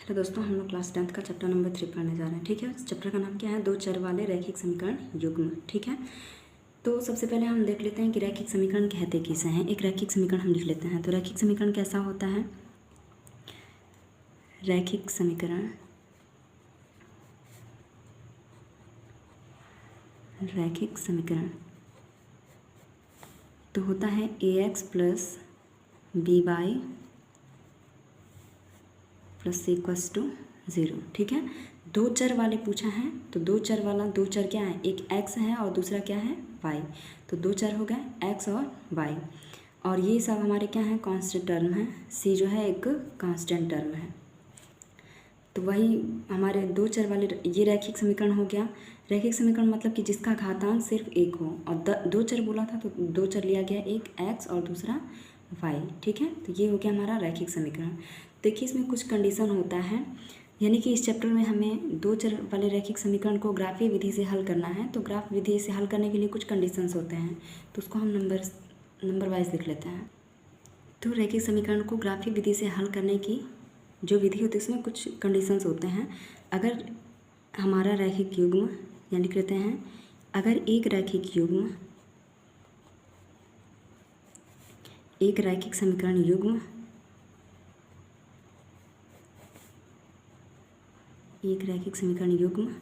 Hello दोस्तों, हम लोग क्लास 10th का चैप्टर नंबर 3 पढ़ने जा रहे हैं। ठीक है, चैप्टर का नाम क्या है? दो चर वाले रैखिक समीकरण युग्म। ठीक है, तो सबसे पहले हम देख लेते हैं कि रैखिक समीकरण कहते किसे हैं। एक रैखिक समीकरण हम लिख लेते हैं। तो रैखिक समीकरण कैसा होता है? रैखिक समीकरण तो होता है ax plus B Y plus equals to 0। ठीक है, दो चर वाले पूछा है, तो दो चर वाला दो चर क्या है? एक x है और दूसरा क्या है? y। तो दो चर हो गए x और y, और ये सब हमारे क्या है? कांस्टेंट टर्म है। c जो है एक कांस्टेंट टर्म है। तो वही हमारे दो चर वाले ये रैखिक समीकरण हो गया। रैखिक समीकरण मतलब कि जिसका घातांक सिर्फ एक हो, और दो चर बोला था तो दो चर लिया गया, एक x और दूसरा y। ठीक है, तो ये हो गया हमारा रैखिक समीकरण। देखिए, इसमें कुछ कंडीशन होता है, यानी कि इस चैप्टर में हमें दो चर वाले रैखिक समीकरण को ग्राफीय विधि से हल करना है। तो ग्राफ विधि से हल करने के लिए कुछ कंडीशंस होते हैं, तो उसको हम नंबर वाइज लिख लेते हैं। तो रैखिक समीकरण को ग्राफीय विधि से हल करने की जो विधि होती है उसमें कुछ कंडीशंस होते हैं। अगर हमारा रैखिक युग्म, या लिख लेते हैं, अगर एक रैखिक समीकरण युग्म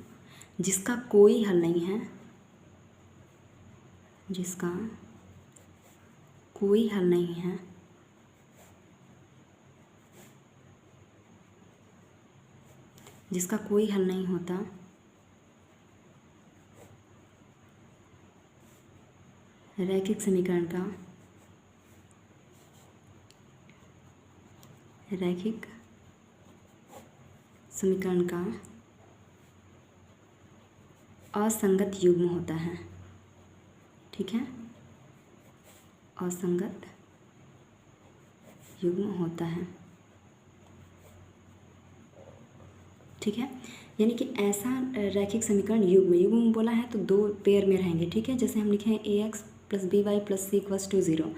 जिसका कोई हल नहीं है, जिसका कोई हल नहीं होता, रैखिक समीकरण का असंगत युग्म होता है। ठीक है, असंगत युग्म होता है। ठीक है, यानी कि ऐसा रैखिक समीकरण युग्म बोला है तो दो पेयर में रहेंगे। ठीक है, जैसे हम लिखे हैं ax plus B Y plus C equals to 0।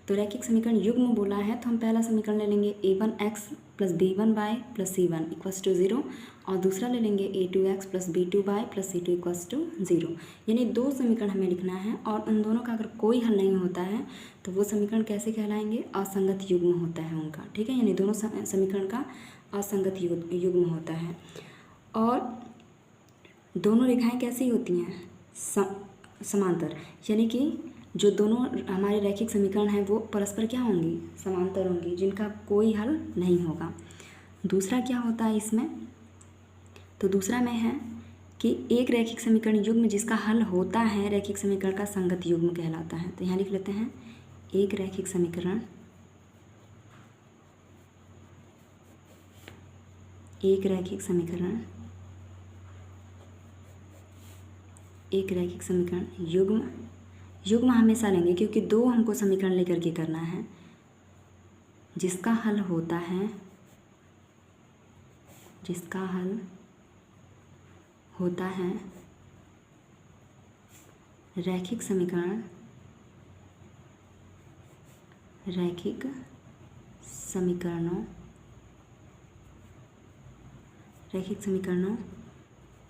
तो रैखिक समीकरण युग्म बोला है तो हम पहला समीकरण ले लेंगे a1x plus b1y plus c1 equals to 0, और दूसरा ले लेंगे a2x plus b2y plus c2 equals to 0। यानी दो समीकरण हमें लिखना है, और उन दोनों का अगर कोई हल नहीं होता है तो वो समीकरण कैसे कहलाएंगे? असंगत युग्म होता है उनका। ठीक है, यानी दोनों समीकरण का असंगत युग्म होता है। और दोनों रेखाएं कैसी होती हैं? समांतर, यानी कि जो दोनों हमारे रैखिक समीकरण हैं वो परस्पर क्या होंगी? समांतर होंगी, जिनका कोई हल नहीं होगा। दूसरा क्या होता है इसमें? तो दूसरा में है कि एक रैखिक समीकरण युग्म जिसका हल होता है रैखिक समीकरण का संगत युग्म कहलाता है। तो यहाँ लिख लेते हैं, एक रैखिक समीकरण युग्म हमेशा लेंगे, क्योंकि दो हमको समीकरण लेकर के करना है। जिसका हल होता है रैखिक समीकरणों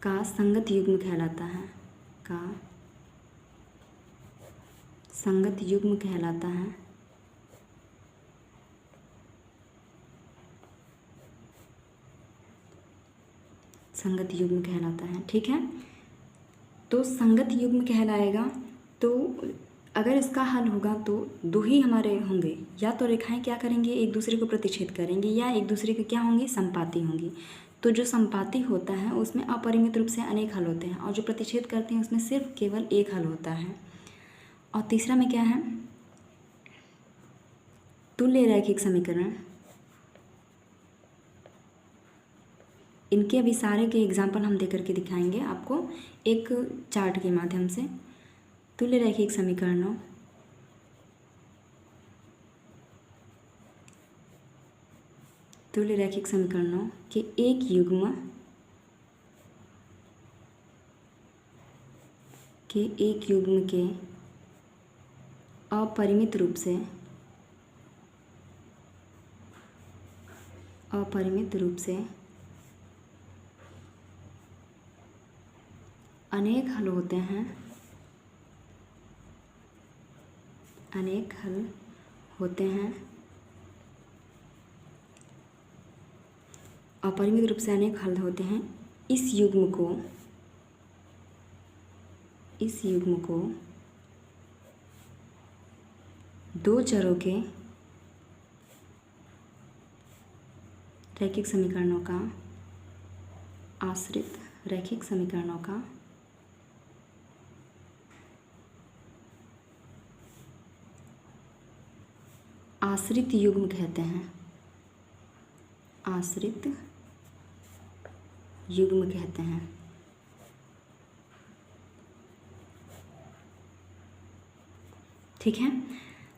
का संगत युग्म कहलाता है। संगत युग्म कहलाता है। ठीक है, तो संगत युग्म कहलाएगा। तो अगर इसका हल होगा तो दो ही हमारे होंगे, या तो रेखाएं क्या करेंगे? एक दूसरे को प्रतिच्छेद करेंगे, या एक दूसरे के क्या होंगी? संपाती होंगी। तो जो संपाती होता है उसमें अपरिमित रूप से अनेक हल होते हैं, और जो प्रतिच्छेद करते हैं उसमें सिर्फ केवल एक हल होता है। और तीसरा में क्या है? तुल्य रैखिक समीकरण। इनके अभी सारे के एग्जाम्पल हम देकर के दिखाएंगे आपको एक चार्ट के माध्यम से। तुल्य रैखिक समीकरणों के एक युग्म के अपरिमित रूप से अनेक हल होते हैं, अनेक हल होते हैं, अपरिमित रूप से अनेक हल होते हैं। इस युग्म को दो चरों के रैखिक समीकरणों का आश्रित रैखिक समीकरणों का आश्रित युग्म कहते हैं, आश्रित युग्म कहते हैं। ठीक है,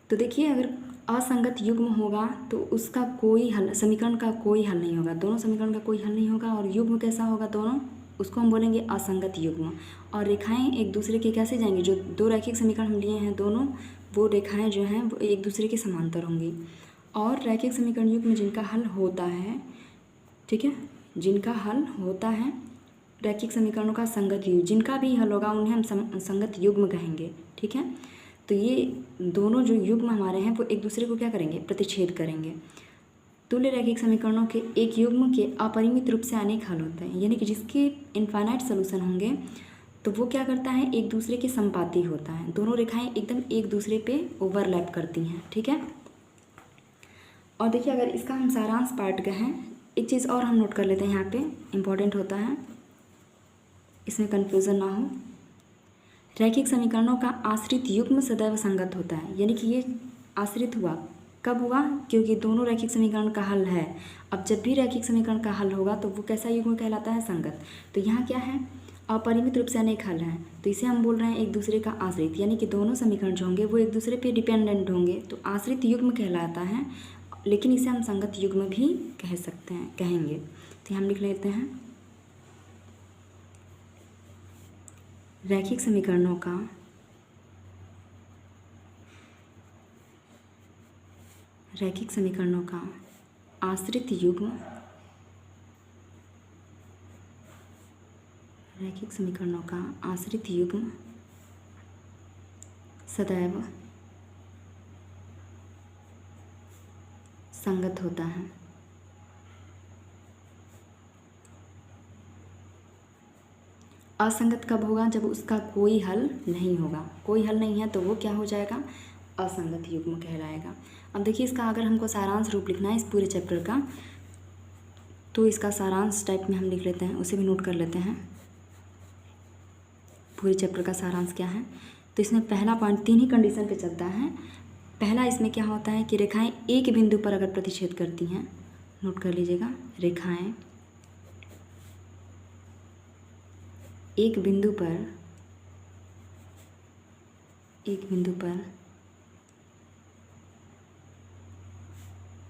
तो देखिए अगर असंगत युग्म होगा तो उसका कोई हल, समीकरण का कोई हल नहीं होगा, दोनों समीकरण का कोई हल नहीं होगा। और युग्म कैसा होगा दोनों, उसको हम बोलेंगे असंगत युग्म। और रेखाएं एक दूसरे के कैसे जाएंगी, जो दो रैखिक समीकरण हम लिए हैं दोनों, वो रेखाएं जो हैं वो एक दूसरे के समांतर होंगी। और रैखिक समीकरण युग्म जिनका हल होता है, ठीक है, जिनका हल होता है रैखिक समीकरणों का संगत युग्म, जिनका भी हल होगा उन्हें हम संगत युग्म कहेंगे। ठीक है, तो ये दोनों जो युग्म हमारे हैं वो एक दूसरे को क्या करेंगे, प्रतिच्छेद करेंगे। तुल्य रैखिक समीकरणों के एक युग्म के अपरिमित रूप से अनेक हल होते हैं, यानी कि जिसके इनफाइनाइट सोल्यूशन होंगे तो वो क्या करता है, एक दूसरे के संपाती होता है। दोनों रेखाएं एकदम एक दूसरे पे ओवरलैप करती हैं। ठीक है, और देखिए अगर इसका हम सारांश पार्ट का है, एक चीज़ और हम नोट कर लेते हैं, यहाँ पे इम्पॉर्टेंट होता है, इसमें कन्फ्यूज़न ना हो। रैखिक समीकरणों का आश्रित युग्म सदैव संगत होता है, यानी कि ये आश्रित हुआ कब हुआ, क्योंकि दोनों रैखिक समीकरण का हल है। अब जब भी रैखिक समीकरण का हल होगा तो वो कैसा युग्म कहलाता है, संगत। तो यहाँ क्या है, अपरिमित रूप से अनेक हल हैं, तो इसे हम बोल रहे हैं एक दूसरे का आश्रित, यानी कि दोनों समीकरण जो होंगे वो एक दूसरे पे डिपेंडेंट होंगे, तो आश्रित युग्म कहलाता है। लेकिन इसे हम संगत युग्म भी कह सकते हैं, कहेंगे। तो हम लिख लेते हैं रैखिक समीकरणों का आश्रित युग्म, रैखिक समीकरणों का आश्रित युग्म सदैव संगत होता है। असंगत कब होगा, जब उसका कोई हल नहीं होगा। कोई हल नहीं है तो वो क्या हो जाएगा, असंगत युग्म कहलाएगा। अब देखिए इसका अगर हमको सारांश रूप लिखना है इस पूरे चैप्टर का, तो इसका सारांश टाइप में हम लिख लेते हैं, उसे भी नोट कर लेते हैं। पूरे चैप्टर का सारांश क्या है, तो इसमें पहला पॉइंट 3 ही कंडीशन पे चलता है। पहला इसमें क्या होता है कि रेखाएं एक बिंदु पर अगर प्रतिच्छेद करती हैं, नोट कर लीजिएगा, रेखाएं एक बिंदु पर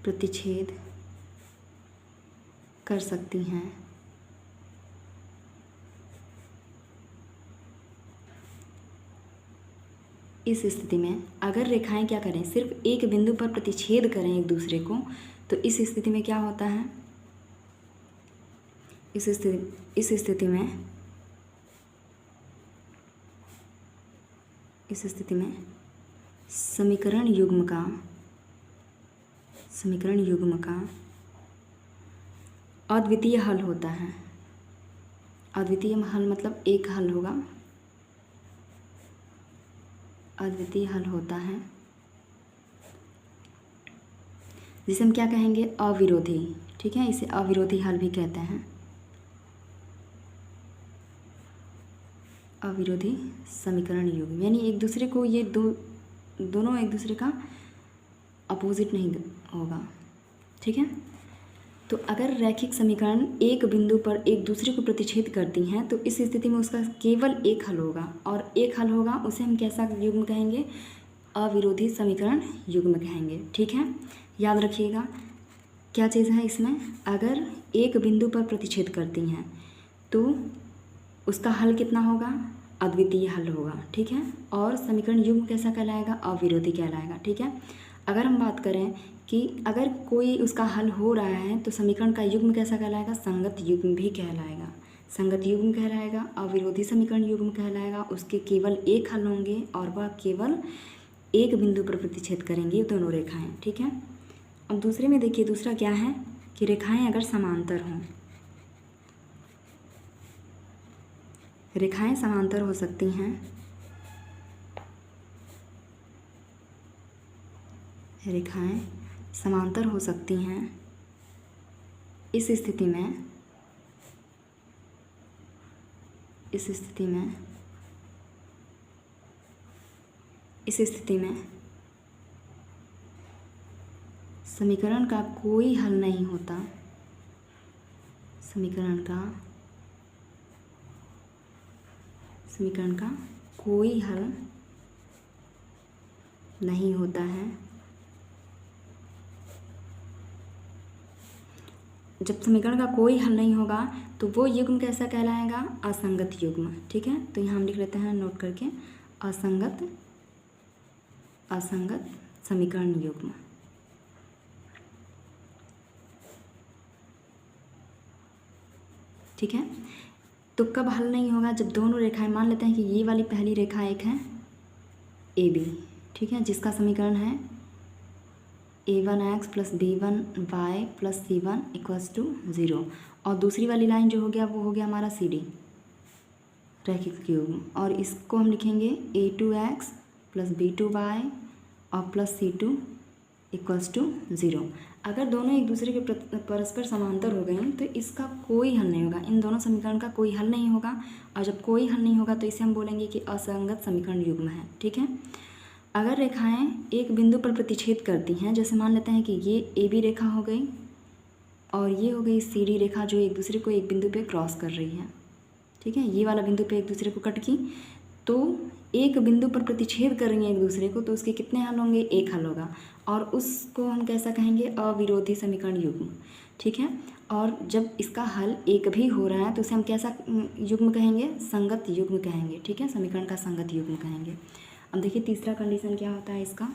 प्रतिच्छेद कर सकती हैं, इस स्थिति में अगर रेखाएं क्या करें, सिर्फ एक बिंदु पर प्रतिच्छेद करें एक दूसरे को, तो इस स्थिति में क्या होता है, इस स्थिति में समीकरण युग्म का अद्वितीय हल होता है। अद्वितीय हल मतलब एक हल होगा, अद्वितीय हल होता है, जिसे हम क्या कहेंगे, अविरोधी। ठीक है, इसे अविरोधी हल भी कहते हैं, अविरोधी समीकरण युग्म, यानी एक दूसरे को ये दोनों एक दूसरे का अपोजिट नहीं होगा। ठीक है, तो अगर रैखिक समीकरण एक बिंदु पर एक दूसरे को प्रतिच्छेद करती हैं तो इस स्थिति में उसका केवल एक हल होगा, और एक हल होगा उसे हम कैसा युग्म कहेंगे, अविरोधी समीकरण युग्म कहेंगे। ठीक है, याद रखिएगा क्या चीज़ है इसमें, अगर एक बिंदु पर प्रतिच्छेद करती हैं तो उसका हल कितना होगा, अद्वितीय हल होगा। ठीक है, और समीकरण युग्म कैसा कहलाएगा, अविरोधी कहलाएगा। ठीक है, अगर हम बात करें कि अगर कोई उसका हल हो रहा है तो समीकरण का युग्म कैसा कहलाएगा, संगत युग्म भी कहलाएगा। संगत युग्म कहलाएगा, अविरोधी समीकरण युग्म कहलाएगा। उसके केवल एक हल होंगे और वह केवल एक बिंदु पर प्रतिच्छेद करेंगी दोनों रेखाएं, ठीक है। अब दूसरे में देखिए, दूसरा क्या है कि रेखाएं अगर समांतर हों, रेखाएं समांतर हो सकती हैं, रेखाएं समांतर हो सकती हैं। इस स्थिति में समीकरण का कोई हल नहीं होता, समीकरण का कोई हल नहीं होता है। जब समीकरण का कोई हल नहीं होगा तो वो युग्म कैसा कहलाएगा? असंगत युग्म, ठीक है। तो यहाँ हम लिख लेते हैं नोट करके, असंगत समीकरण युग्म। ठीक है। तो कब हल नहीं होगा? जब दोनों रेखाएं, मान लेते हैं कि ये वाली पहली रेखा एक है AB, ठीक है, जिसका समीकरण है a1x plus b1y plus c1 equals to 0, और दूसरी वाली लाइन जो हो गया वो हो गया हमारा CD, रैखिक युग्म, और इसको हम लिखेंगे a2x प्लस b2y और प्लस c2 इक्वल्स टू 0। अगर दोनों एक दूसरे के परस्पर समांतर हो गए तो इसका कोई हल नहीं होगा, इन दोनों समीकरण का कोई हल नहीं होगा। और जब कोई हल नहीं होगा तो इसे हम बोलेंगे कि असंगत समीकरण युग्म है, ठीक है। अगर रेखाएं एक बिंदु पर प्रतिच्छेद करती हैं, जैसे मान लेते हैं कि ये AB रेखा हो गई और ये हो गई CD रेखा, जो एक दूसरे को एक बिंदु पे क्रॉस कर रही है, ठीक है, ये वाला बिंदु पे एक दूसरे को कट की, तो एक बिंदु पर प्रतिच्छेद कर रही हैं एक दूसरे को, तो उसके कितने हल होंगे? एक हल होगा, और उसको हम कैसा कहेंगे? अविरोधी समीकरण युग्म, ठीक है। और जब इसका हल एक भी हो रहा है तो उसे हम कैसा युग्म कहेंगे? संगत युग्म कहेंगे, ठीक है, समीकरण का संगत युग्म कहेंगे। अब देखिए तीसरा कंडीशन क्या होता है इसका।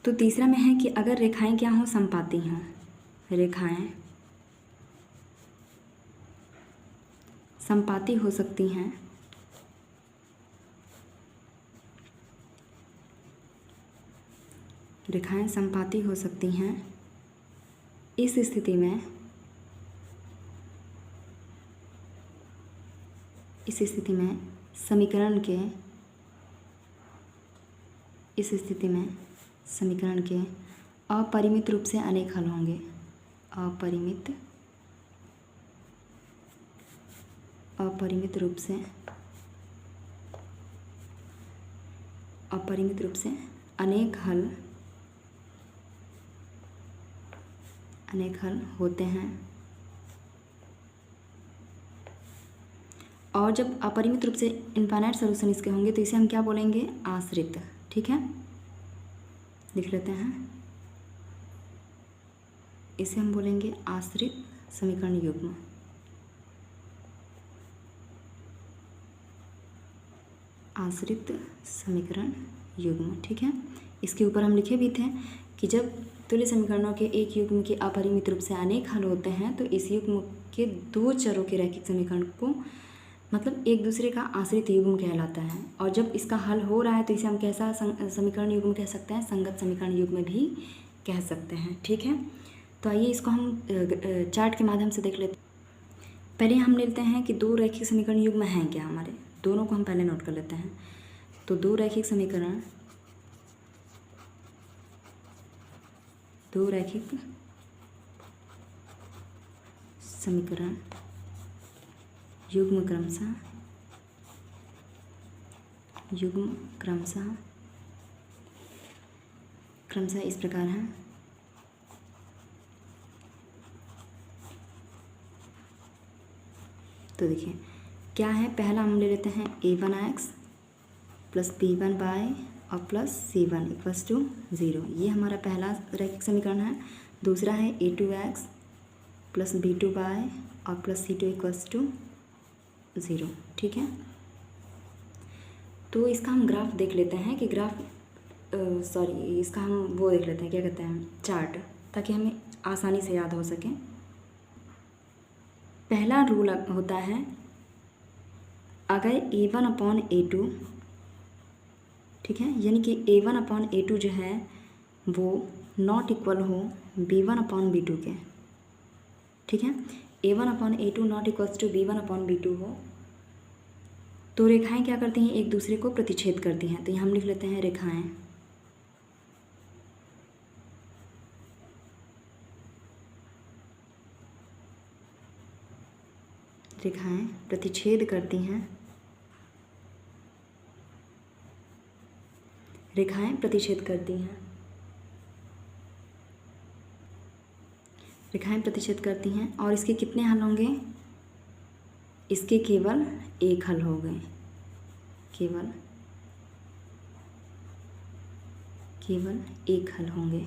तो तीसरा में है कि अगर रेखाएं क्या हों? समपाती हों, रेखाएं समपाती हो सकती हैं, रेखाएं समपाती हो सकती हैं। इस स्थिति में समीकरण के अपरिमित रूप से अनेक हल होंगे, अपरिमित रूप से अनेक हल होते हैं। और जब अपरिमित रूप से इनफाइनाइट सॉल्यूशन इसके होंगे तो इसे हम क्या बोलेंगे? आश्रित, ठीक है, लिख लेते हैं, इसे हम बोलेंगे आश्रित समीकरण युग्म। आश्रित समीकरण युग्म, ठीक है। इसके ऊपर हम लिखे भी थे कि जब तुल्य समीकरणों के एक युग्म के अपरिमित रूप से अनेक हल होते हैं तो इस युग्म के दो चरों के रैखिक समीकरण को मतलब एक दूसरे का आश्रित युग्म कहलाता है। और जब इसका हल हो रहा है तो इसे हम कैसा समीकरण युग्म कह सकते हैं? संगत समीकरण युग्म भी कह सकते हैं, ठीक है। तो आइए इसको हम चार्ट के माध्यम से देख लेते हैं। पहले हम लेते हैं कि दो रैखिक समीकरण युग्म हैं क्या हमारे, दोनों को हम पहले नोट कर लेते हैं। तो दो रैखिक समीकरण युग्म क्रमशः इस प्रकार हैं। तो देखिए क्या है, पहला हम ले लेते हैं a1x प्लस b1y और प्लस c1 इक्वल्स टू 0, ये हमारा पहला रैखिक समीकरण है। दूसरा है a2x प्लस b2y और प्लस c2 इक्वल्स टू 0, ठीक है। तो इसका हम ग्राफ देख लेते हैं कि ग्राफ सॉरी, इसका हम वो देख लेते हैं, क्या कहते हैं, चार्ट, ताकि हमें आसानी से याद हो सके। पहला रूल होता है, अगर A1/A2, ठीक है, यानी कि A1/A2 जो है वो नॉट इक्वल हो B1/B2 के, ठीक है, A1/A2 not equals to B1/B2 हो, तो रेखाएं क्या करती हैं, एक दूसरे को प्रतिच्छेद करती हैं। तो यहाँ हम लिख लेते हैं रेखाएं, रेखाएं प्रतिच्छेद करती हैं, रेखाएं प्रतिच्छेद करती हैं, रेखाएं प्रतिच्छेद करती हैं। और इसके कितने हल होंगे, इसके केवल एक हल हो गए, केवल एक हल होंगे,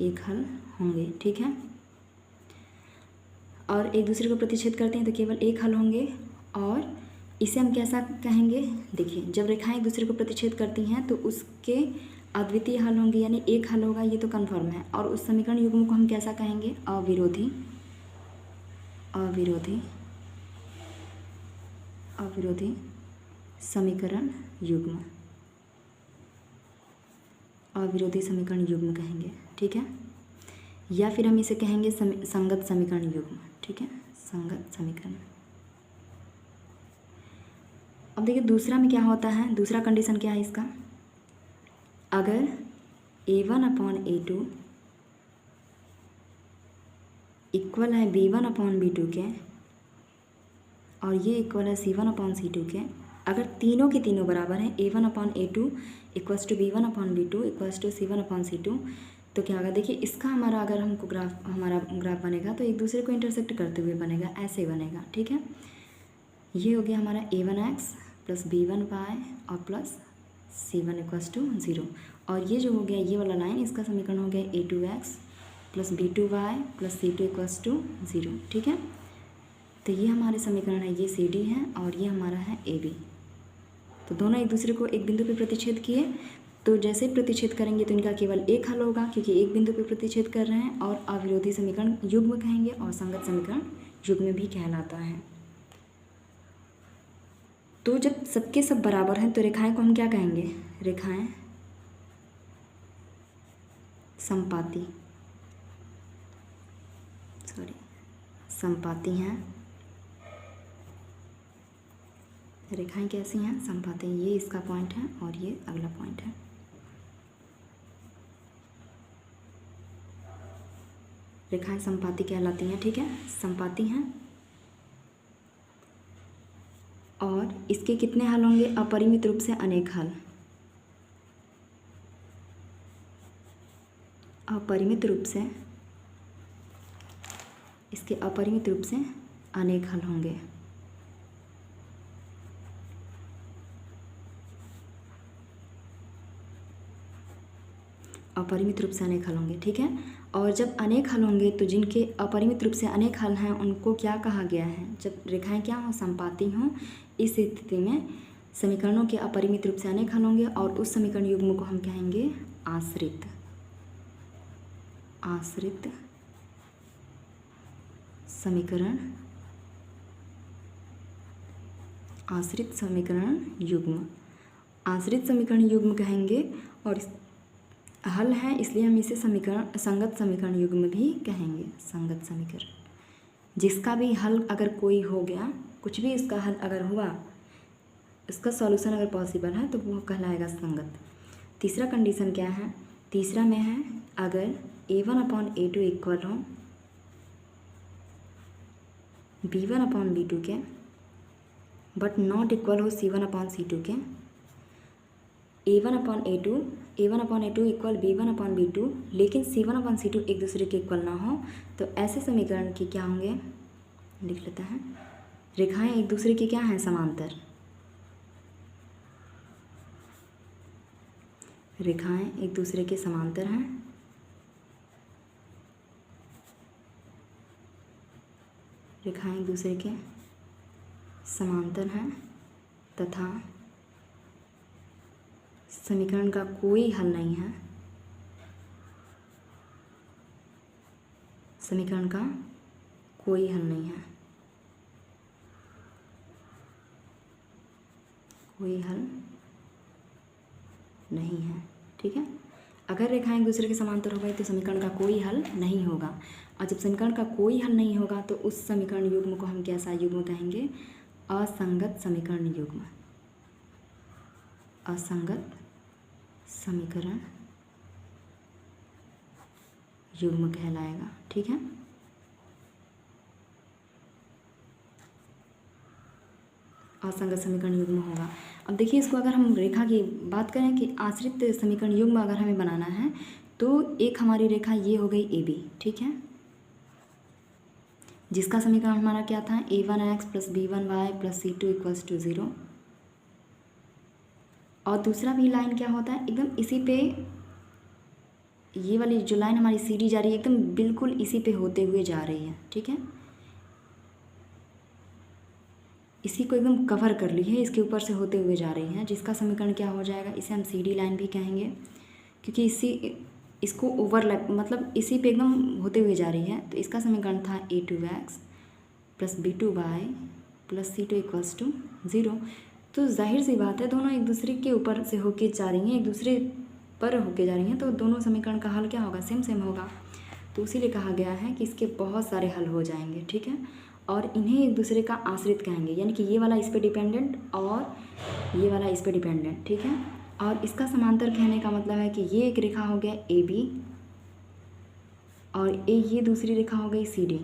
एक हल होंगे, ठीक है। और एक दूसरे को प्रतिच्छेद करते हैं तो केवल एक हल होंगे। और इसे हम कैसा कहेंगे, देखिए, जब रेखाएं एक दूसरे को प्रतिच्छेद करती हैं तो उसके अद्वितीय हल होंगे, यानी एक हल होगा, ये तो कन्फर्म है। और उस समीकरण युग्म को हम कैसा कहेंगे, अविरोधी, अविरोधी, अविरोधी समीकरण युग्म, अविरोधी समीकरण युग्म कहेंगे, ठीक है। या फिर हम इसे कहेंगे संगत समीकरण युग्म, ठीक है, संगत समीकरण। अब देखिए दूसरा में क्या होता है, दूसरा कंडीशन क्या है इसका, अगर A1/A2 इक्वल है B1/B2 के और ये इक्वल है C1/C2 के, अगर तीनों के तीनों बराबर हैं, A1/A2 equals to B1/B2 equals to C1/C2, तो क्या होगा, देखिए इसका हमारा अगर हमको हमारा ग्राफ बनेगा तो एक दूसरे को इंटरसेक्ट करते हुए बनेगा, ऐसे बनेगा, ठीक है। ये हो गया हमारा A1x प्लस B1y और प्लस C1 इक्वल्स टू 0। और ये जो हो गया ये वाला लाइन, इसका समीकरण हो गया A2x plus B2y plus C2 equals to 0, ठीक है। तो ये हमारे समीकरण है, ये CD है और ये हमारा है AB। तो दोनों एक दूसरे को एक बिंदु पे प्रतिच्छेद किए, तो जैसे प्रतिच्छेद करेंगे तो इनका केवल एक हल होगा, क्योंकि एक बिंदु पे प्रतिच्छेद कर रहे हैं। और अविरोधी समीकरण युग्म कहेंगे और संगत समीकरण युग्म भी कहलाता है। तो जब सबके सब बराबर हैं तो रेखाएं को हम क्या कहेंगे, रेखाएं समपाती, सॉरी, समपाती हैं, रेखाएं कैसी हैं, समपाती। ये इसका पॉइंट है और ये अगला पॉइंट है। रेखाएं समपाती कहलाती हैं, ठीक है, समपाती हैं। और इसके कितने हल होंगे, अपरिमित रूप से अनेक हल, अपरिमित रूप से, इसके अपरिमित रूप से अनेक हल होंगे। अपरिमित रूप से अनेक हल होंगे, ठीक है। और जब अनेक हल होंगे तो जिनके अपरिमित रूप से अनेक हल हैं उनको क्या कहा गया है, जब रेखाएं क्या हों, समपाती हों, इस स्थिति में समीकरणों के अपरिमित रूप से अनेक हल होंगे और उस समीकरण युग्म को हम कहेंगे आश्रित, आश्रित समीकरण, आश्रित समीकरण युग्म, आश्रित समीकरण युग्म कहेंगे। और हल है इसलिए हम इसे समीकरण संगत समीकरण युग्म भी कहेंगे, संगत समीकरण। जिसका भी हल अगर कोई हो गया, कुछ भी इसका हल अगर हुआ, इसका सॉल्यूशन अगर पॉसिबल है तो वो कहलाएगा संगत। तीसरा कंडीशन क्या है, तीसरा में है, अगर A1/A2 इक्वल हो B1/B2 के बट नॉट इक्वल हो C1/C2 के, A1/A2 इक्वल B1/B2 लेकिन C1/C2 एक दूसरे के इक्वल ना हो, तो ऐसे समीकरण के क्या होंगे, लिख लेते हैं, रेखाएं एक दूसरे के क्या हैं, समांतर, रेखाएं एक दूसरे के समांतर हैं, रेखाएं एक दूसरे के समांतर हैं तथा समीकरण का कोई हल नहीं है, समीकरण का कोई हल नहीं है, कोई हल नहीं है। ठीक है, अगर रेखाएं एक दूसरे के समांतर हो गई तो समीकरण का कोई हल नहीं होगा, और जब समीकरण का कोई हल नहीं होगा तो उस समीकरण युग्म को हम कैसा युग्म कहेंगे? असंगत समीकरण युग्म, असंगत समीकरण युग्म कहलाएगा। ठीक है, असंगत समीकरण युग्म होगा। अब देखिए इसको अगर हम रेखा की बात करें कि आश्रित समीकरण युग्म अगर हमें बनाना है तो एक हमारी रेखा ये हो गई ए बी। ठीक है, जिसका समीकरण हमारा क्या था? a1x plus b1y plus c2 equals to 0। और दूसरा भी लाइन क्या होता है? एकदम इसी पे, ये वाली जो लाइन हमारी सी डी जा रही है एकदम बिल्कुल इसी पे होते हुए जा रही है। ठीक है, इसी को एकदम कवर कर ली है, इसके ऊपर से होते हुए जा रही है, जिसका समीकरण क्या हो जाएगा? इसे हम सी डी लाइन भी कहेंगे, क्योंकि इसको ओवरलैप मतलब इसी पे एकदम होते हुए जा रही है। तो इसका समीकरण था a2x plus b2y plus c2 equals to 0। तो जाहिर सी बात है दोनों एक दूसरे के ऊपर से होके जा रही हैं, एक दूसरे पर होके जा रही हैं, तो दोनों समीकरण का हल क्या होगा? सेम सेम होगा। तो इसीलिए कहा गया है कि इसके बहुत सारे हल हो जाएंगे। ठीक है, और इन्हें एक दूसरे का आश्रित कहेंगे, यानी कि ये वाला इस पे डिपेंडेंट और ये वाला इस पे डिपेंडेंट। ठीक है, और इसका समांतर कहने का मतलब है कि ये एक रेखा हो गया ए बी और ये दूसरी रेखा हो गई सी डी।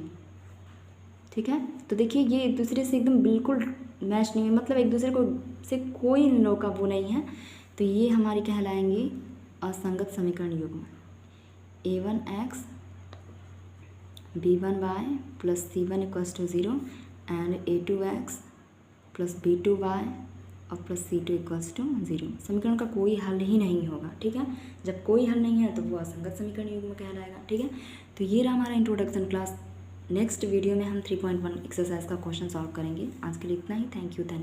ठीक है, तो देखिए ये एक दूसरे से एकदम बिल्कुल मैच नहीं है, मतलब एक दूसरे को से कोई इन लोगों का वो नहीं है, तो ये हमारी कहलाएंगे असंगत समीकरण युग्म। a1x b1y plus c1 equals to 0 and a2x plus b2y और प्लस c2 इक्वल्स टू 0। समीकरण का कोई हल ही नहीं होगा। ठीक है, जब कोई हल नहीं है तो वो असंगत समीकरण युग्म कहलाएगा। ठीक है, तो ये रहा हमारा इंट्रोडक्शन क्लास। नेक्स्ट वीडियो में हम 3.1 एक्सरसाइज का क्वेश्चन सॉल्व करेंगे। आज के लिए इतना ही। Thank you.